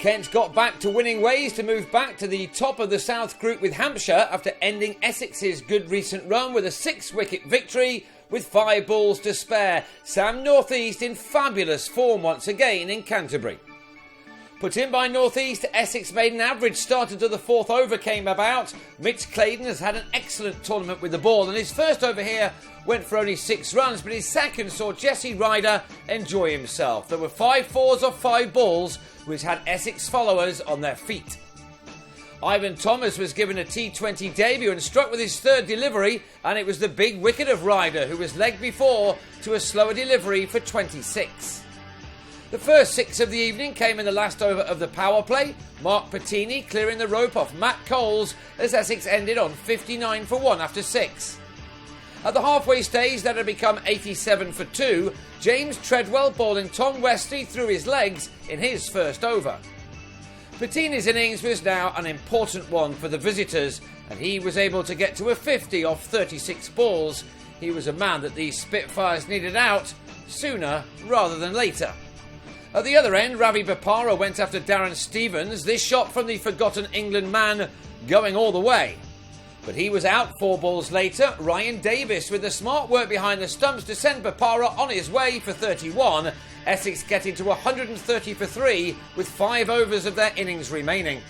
Kent got back to winning ways to move back to the top of the South Group with Hampshire after ending Essex's good recent run with a 6-wicket victory with 5 balls to spare. Sam North East in fabulous form once again in Canterbury. Put in by North East, Essex made an average start until the 4th over came about. Mitch Claydon has had an excellent tournament with the ball, and his first over here went for only 6 runs, but his second saw Jesse Ryder enjoy himself. There were 5 fours off 5 balls, which had Essex followers on their feet. Ivan Thomas was given a T20 debut and struck with his 3rd delivery, and it was the big wicket of Ryder, who was legged before to a slower delivery for 26. The first 6 of the evening came in the last over of the power play, Mark Patini clearing the rope off Matt Coles as Essex ended on 59 for 1 after 6. At the halfway stage that had become 87 for 2, James Treadwell bowling Tom Westley through his legs in his first over. Patini's innings was now an important one for the visitors, and he was able to get to a 50 off 36 balls. He was a man that these Spitfires needed out sooner rather than later. At the other end, Ravi Bopara went after Darren Stevens, this shot from the forgotten England man going all the way. But he was out 4 balls later. Ryan Davis with the smart work behind the stumps to send Bopara on his way for 31. Essex getting to 130 for 3 with 5 overs of their innings remaining.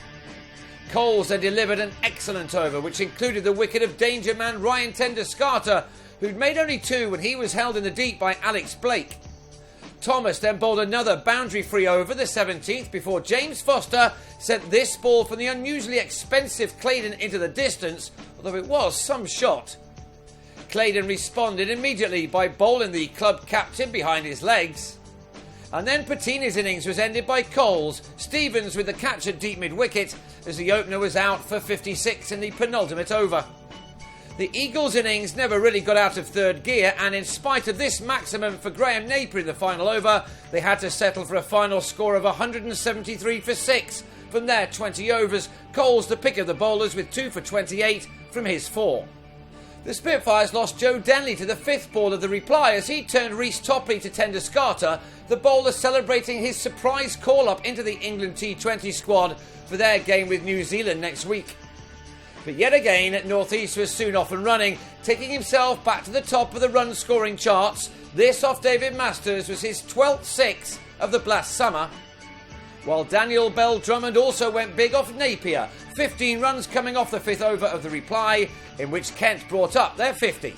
Coles then delivered an excellent over, which included the wicket of danger man Ryan Tenduscarter, who'd made only 2 when he was held in the deep by Alex Blake. Thomas then bowled another boundary-free over, the 17th, before James Foster sent this ball from the unusually expensive Claydon into the distance, although it was some shot. Claydon responded immediately by bowling the club captain behind his legs. And then Patini's innings was ended by Coles, Stevens with the catch at deep mid-wicket as the opener was out for 56 in the penultimate over. The Eagles' innings never really got out of 3rd gear, and in spite of this maximum for Graham Napier in the final over, they had to settle for a final score of 173 for 6 from their 20 overs. Coles the pick of the bowlers with 2 for 28 from his 4. The Spitfires lost Joe Denley to the 5th ball of the reply as he turned Reece Topley to Tenduscarter, the bowler celebrating his surprise call-up into the England T20 squad for their game with New Zealand next week. But yet again, North East was soon off and running, taking himself back to the top of the run-scoring charts. This off David Masters was his 12th 6 of the blast summer. While Daniel Bell Drummond also went big off Napier, 15 runs coming off the 5th over of the reply, in which Kent brought up their 50.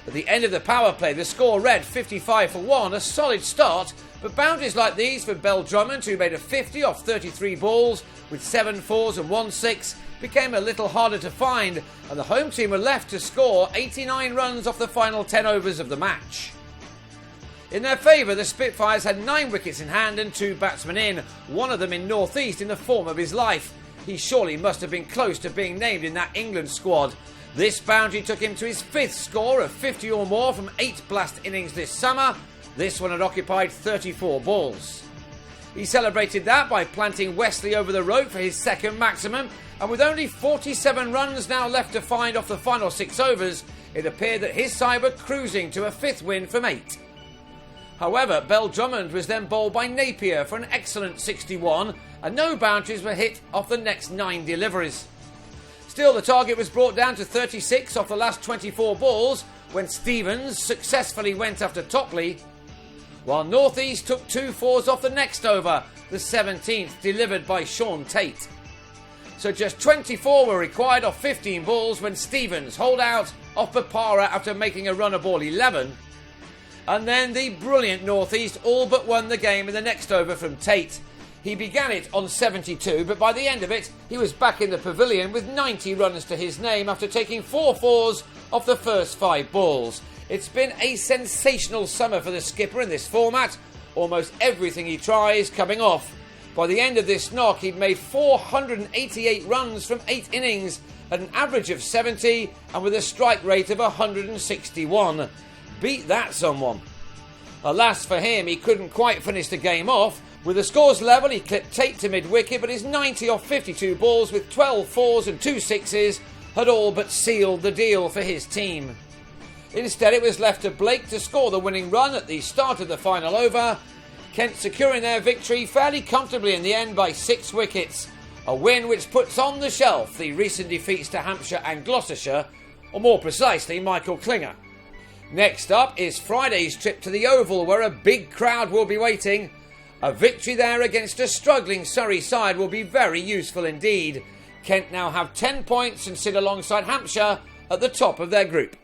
At the end of the power play, the score read 55 for 1, a solid start, but boundaries like these for Bell Drummond, who made a 50 off 33 balls with 7 fours and 1 6, became a little harder to find, and the home team were left to score 89 runs off the final 10 overs of the match. In their favour, the Spitfires had 9 wickets in hand and 2 batsmen in, one of them in North East in the form of his life. He surely must have been close to being named in that England squad. This boundary took him to his 5th score of 50 or more from 8 blast innings this summer. This one had occupied 34 balls. He celebrated that by planting Westley over the rope for his 2nd maximum, and with only 47 runs now left to find off the final 6 overs, it appeared that his side were cruising to a 5th win from 8. However, Bell Drummond was then bowled by Napier for an excellent 61, and no boundaries were hit off the next 9 deliveries. Still, the target was brought down to 36 off the last 24 balls when Stevens successfully went after Topley, while North East took 2 fours off the next over, the 17th delivered by Sean Tate. So just 24 were required off 15 balls when Stevens holed out off Bopara after making a run of ball 11. And then the brilliant North East all but won the game in the next over from Tate. He began it on 72, but by the end of it, he was back in the pavilion with 90 runs to his name after taking 4 fours off the first 5 balls. It's been a sensational summer for the skipper in this format, almost everything he tries coming off. By the end of this knock, he'd made 488 runs from 8 innings at an average of 70 and with a strike rate of 161. Beat that, someone. Alas for him, he couldn't quite finish the game off. With the scores level, he clipped Tate to mid-wicket, but his 90 off 52 balls with 12 fours and 2 sixes had all but sealed the deal for his team. Instead, it was left to Blake to score the winning run at the start of the final over. Kent securing their victory fairly comfortably in the end by 6 wickets. A win which puts on the shelf the recent defeats to Hampshire and Gloucestershire, or more precisely Michael Klinger. Next up is Friday's trip to the Oval, where a big crowd will be waiting. A victory there against a struggling Surrey side will be very useful indeed. Kent now have 10 points and sit alongside Hampshire at the top of their group.